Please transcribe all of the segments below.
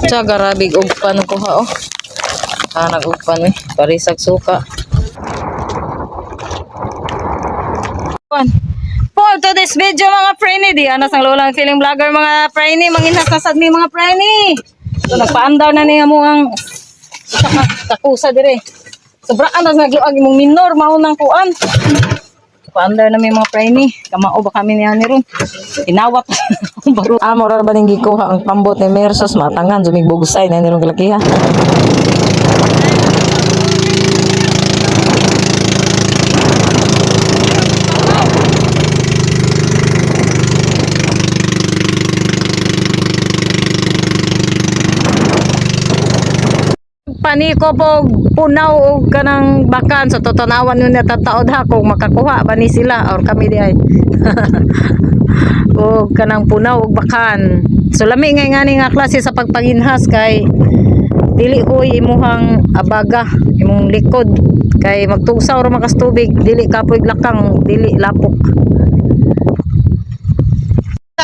Tsa garabig og pan ko ha oh. Hanag og pan parisag suka. For today's video mga preni, di anas ang lolang feeling vlogger mga preni, manginhas na sad mi mga preni. So nagpaandar na niya mo ang kakusa dire. Sobra anas nagluag imong minor mao nang kuan. Paandar na mi mga preni, kamao ba kami niya ni ron. Inawat. Amo ra ba ning gikuha ang pambot ni Mersos matangan sumigbugusay na ni ron kalakiha. Paniko po punaw og kanang bakan sa totanawan nun natataod ha kung makakuha ba ni sila or kami di ay og kanang punaw og bakan so lami ngay ngani nga klase sa pagpanginhas kay dili ko imuhang abaga imong likod kay magtugsaw ra makas tubig dili kapoy lakang dili lapok.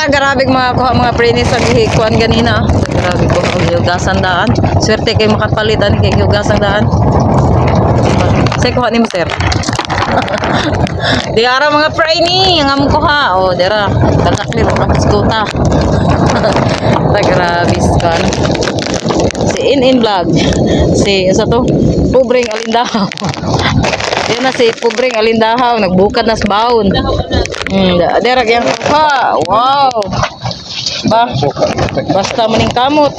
Grabe mga kuha mga prenis sa gihikuan ganina. Grabe ko ang yugasan daan. Swerte kay makapalitan kay yugasan daan. Say kuha ni mo sir. Di ara mga preni ang among kuha. Oh, dira. Tatak ni mga skuta. Grabe kan. Si in vlog. Si sa to pobreng alindahaw. Yan na si pobreng alindahaw nagbukad na sa baon. Dira gyang kuha. Wow. Ba, basta maning kamot.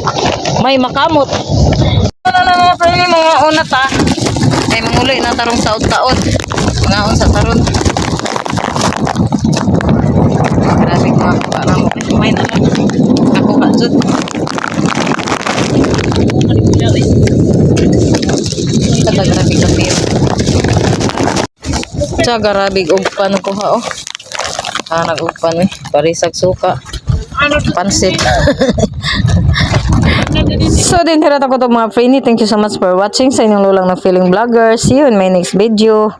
May makamot. Ano na mga preni mga unat ha. Ay manguli na tarong taon-taon. Mga on sa taron. Grabe ko ako para mo may na lang. Ako ka jud. Grabe ka pero. Tsa garabig og pan ko ha oh. Hanag og pan parisag suka. Pansit. So din hirata ko to mga preni. Thank you so much for watching sa inyong lulang na feeling vlogger. See you in my next video.